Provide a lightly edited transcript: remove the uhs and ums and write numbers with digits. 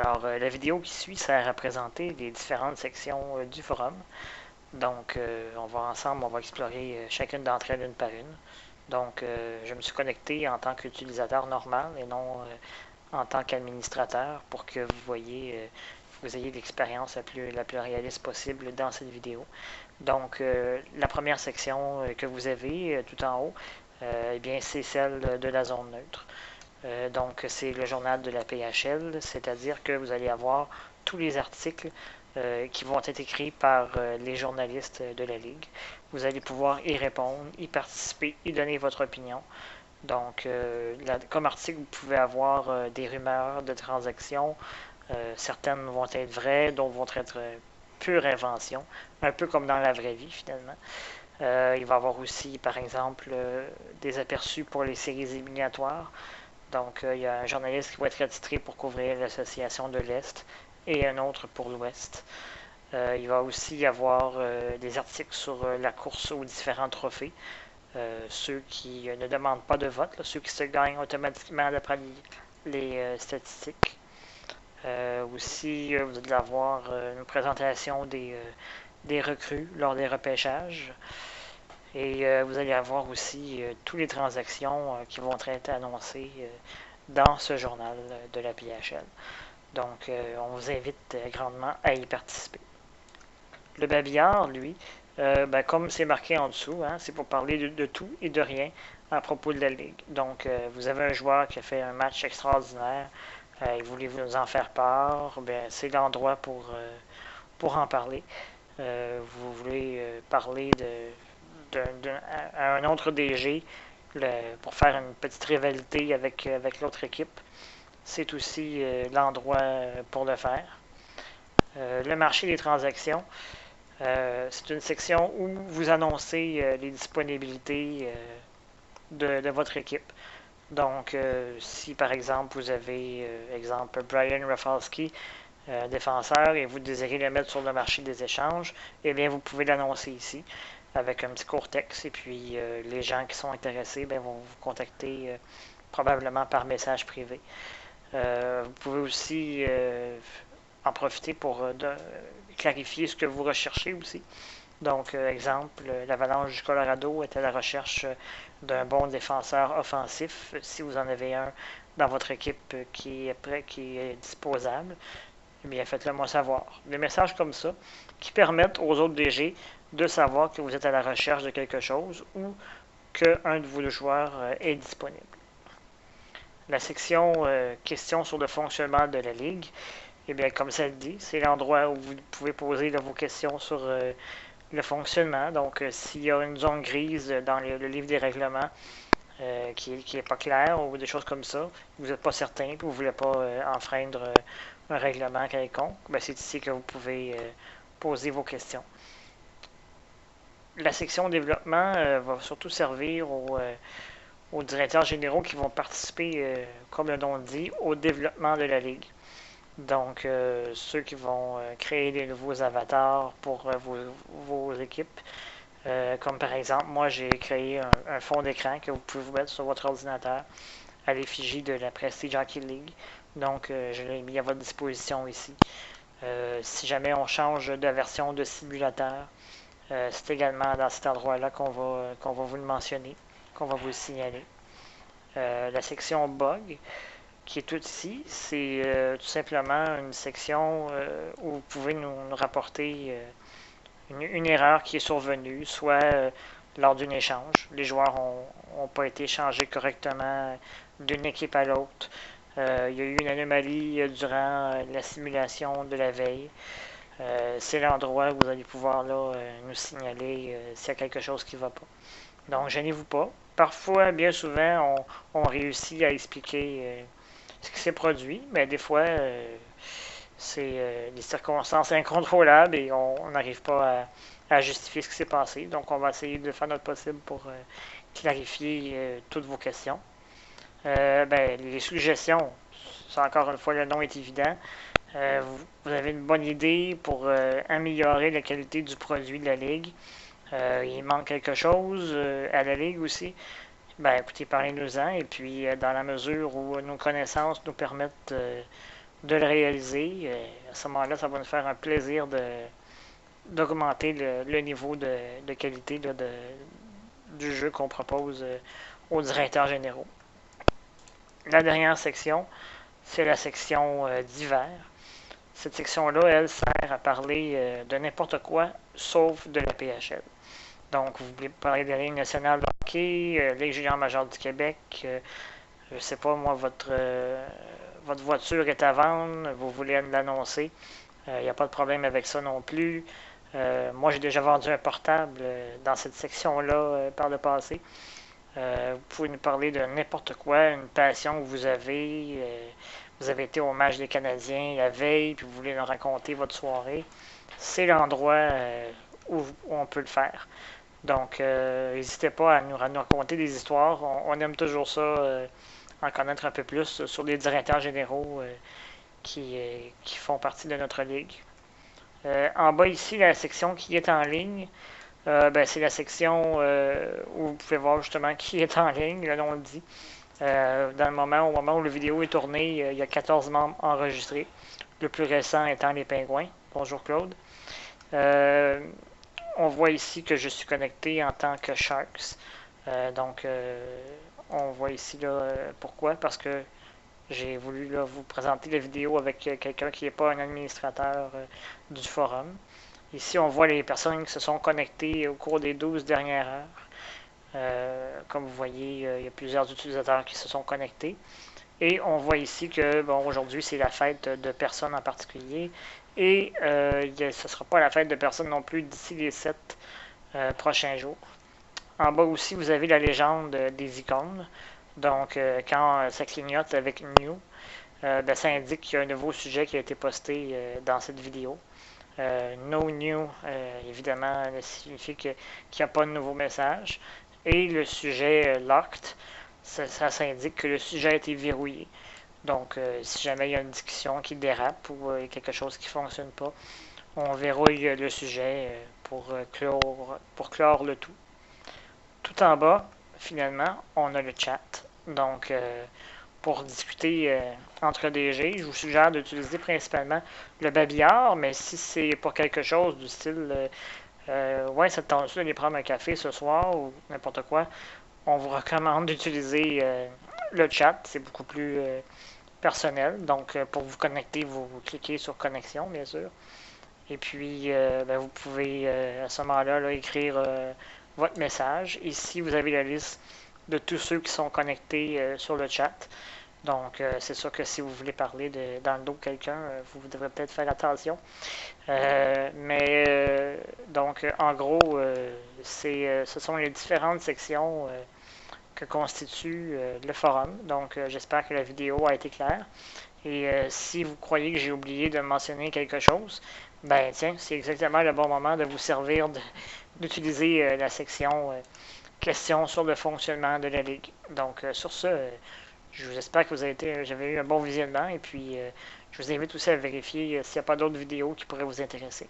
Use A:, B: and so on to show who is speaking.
A: La vidéo qui suit sert à présenter les différentes sections du forum. On va explorer chacune d'entre elles une par une. Je me suis connecté en tant qu'utilisateur normal et non en tant qu'administrateur pour que vous ayez l'expérience la plus réaliste possible dans cette vidéo. La première section que vous avez tout en haut, eh bien, c'est celle de la zone neutre. C'est le journal de la PHL, c'est-à-dire que vous allez avoir tous les articles qui vont être écrits par les journalistes de la Ligue. Vous allez pouvoir y répondre, y participer, y donner votre opinion. Comme article, vous pouvez avoir des rumeurs de transactions. Certaines vont être vraies, d'autres vont être pure invention, un peu comme dans la vraie vie finalement. Il va y avoir aussi, par exemple, des aperçus pour les séries éliminatoires. Il y a un journaliste qui va être attitré pour couvrir l'association de l'Est et un autre pour l'Ouest. Il va aussi y avoir des articles sur la course aux différents trophées. Ceux qui ne demandent pas de vote, là, ceux qui se gagnent automatiquement d'après les statistiques. Vous allez avoir une présentation des recrues lors des repêchages. Vous allez avoir aussi toutes les transactions qui vont être annoncées dans ce journal de la PHL. On vous invite grandement à y participer. Le babillard, lui, comme c'est marqué en dessous, hein, c'est pour parler de tout et de rien à propos de la Ligue. Vous avez un joueur qui a fait un match extraordinaire et voulez-vous en faire part, c'est l'endroit pour en parler. Vous voulez parler à un autre DG pour faire une petite rivalité avec l'autre équipe. C'est aussi l'endroit pour le faire. Le marché des transactions, c'est une section où vous annoncez les disponibilités de votre équipe. Si par exemple vous avez, exemple, Brian Rafalski, défenseur, et vous désirez le mettre sur le marché des échanges, eh bien vous pouvez l'annoncer ici avec un petit court texte et puis les gens qui sont intéressés vont vous contacter probablement par message privé. Vous pouvez aussi en profiter pour clarifier ce que vous recherchez aussi. Exemple, l'Avalanche du Colorado est à la recherche d'un bon défenseur offensif. Si vous en avez un dans votre équipe qui est prêt, qui est disposable, eh bien, faites-le moi savoir. Des messages comme ça qui permettent aux autres DG de savoir que vous êtes à la recherche de quelque chose ou qu'un de vos joueurs est disponible. La section questions sur le fonctionnement de la Ligue, eh bien, comme ça le dit, c'est l'endroit où vous pouvez poser vos questions sur le fonctionnement. S'il y a une zone grise dans le livre des règlements qui n'est pas clair ou des choses comme ça, vous n'êtes pas certain et vous ne voulez pas enfreindre un règlement quelconque, c'est ici que vous pouvez poser vos questions. La section développement va surtout servir aux directeurs généraux qui vont participer, comme le nom le dit, au développement de la Ligue. Ceux qui vont créer des nouveaux avatars pour vos équipes. Comme par exemple, moi j'ai créé un fond d'écran que vous pouvez vous mettre sur votre ordinateur à l'effigie de la Prestige Hockey League. Je l'ai mis à votre disposition ici. Si jamais on change de version de simulateur, c'est également dans cet endroit-là qu'on va vous le mentionner, qu'on va vous le signaler. La section bug, qui est tout ici, c'est tout simplement une section où vous pouvez nous rapporter une erreur qui est survenue, soit lors d'un échange. Les joueurs n'ont pas été échangés correctement d'une équipe à l'autre. Il y a eu une anomalie durant la simulation de la veille. C'est l'endroit où vous allez pouvoir nous signaler s'il y a quelque chose qui ne va pas. Donc, gênez-vous pas. Parfois, bien souvent, on réussit à expliquer ce qui s'est produit, mais des fois, c'est des circonstances incontrôlables et on n'arrive pas à justifier ce qui s'est passé. Donc, on va essayer de faire notre possible pour clarifier toutes vos questions. Les suggestions, c'est encore une fois, le nom est évident. Vous avez une bonne idée pour améliorer la qualité du produit de la Ligue. Il manque quelque chose à la Ligue aussi. Écoutez, parlez-nous-en. Et puis, dans la mesure où nos connaissances nous permettent de le réaliser. À ce moment-là, ça va nous faire un plaisir d'augmenter le niveau de qualité du jeu qu'on propose aux directeurs généraux. La dernière section, c'est la section d'hiver. Cette section-là, elle sert à parler de n'importe quoi, sauf de la PHL. Donc, vous voulez parler des lignes nationales de hockey, Ligue junior majeure du Québec, je sais pas, moi, votre voiture est à vendre, vous voulez l'annoncer, il n'y a pas de problème avec ça non plus. Moi, j'ai déjà vendu un portable dans cette section-là par le passé. Vous pouvez nous parler de n'importe quoi, une passion que vous avez. Vous avez été au match des Canadiens la veille, puis vous voulez nous raconter votre soirée. C'est l'endroit où on peut le faire. Donc, n'hésitez pas à nous raconter des histoires. On aime toujours ça, en connaître un peu plus sur les directeurs généraux qui font partie de notre ligue. En bas ici, la section qui est en ligne, c'est la section où vous pouvez voir justement qui est en ligne, le nom le dit. Au moment où la vidéo est tournée, il y a 14 membres enregistrés. Le plus récent étant les Pingouins. Bonjour Claude. On voit ici que je suis connecté en tant que Sharks. On voit ici là, pourquoi. Parce que j'ai voulu là, vous présenter la vidéo avec quelqu'un qui n'est pas un administrateur du forum. Ici, on voit les personnes qui se sont connectées au cours des 12 dernières heures. Comme vous voyez, il y a plusieurs utilisateurs qui se sont connectés. Et on voit ici que aujourd'hui, c'est la fête de personnes en particulier. Et ce ne sera pas la fête de personnes non plus d'ici les 7 prochains jours. En bas aussi, vous avez la légende des icônes. Donc, quand ça clignote avec New, ça indique qu'il y a un nouveau sujet qui a été posté dans cette vidéo. No new, évidemment, signifie qu'il n'y a pas de nouveau message. Et le sujet locked, ça s'indique que le sujet a été verrouillé. Donc, si jamais il y a une discussion qui dérape ou quelque chose qui ne fonctionne pas, on verrouille le sujet pour clore le tout. Tout en bas, finalement, on a le chat. Donc, pour discuter entre DG, je vous suggère d'utiliser principalement le babillard, mais si c'est pour quelque chose du style ouais, ça te tente d'aller prendre un café ce soir ou n'importe quoi, on vous recommande d'utiliser le chat, c'est beaucoup plus personnel. Donc, pour vous connecter, vous cliquez sur connexion, bien sûr. Et puis, vous pouvez à ce moment-là là, écrire votre message. Ici, vous avez la liste de tous ceux qui sont connectés sur le chat. Donc, c'est sûr que si vous voulez parler dans le dos de quelqu'un, vous devrez peut-être faire attention. Donc, en gros, ce sont les différentes sections que constitue le forum. Donc, j'espère que la vidéo a été claire. Et si vous croyez que j'ai oublié de mentionner quelque chose, ben tiens, c'est exactement le bon moment de vous servir d'utiliser la section questions sur le fonctionnement de la Ligue. Donc, sur ce, j'espère que vous avez eu un bon visionnement et puis je vous invite aussi à vérifier s'il n'y a pas d'autres vidéos qui pourraient vous intéresser.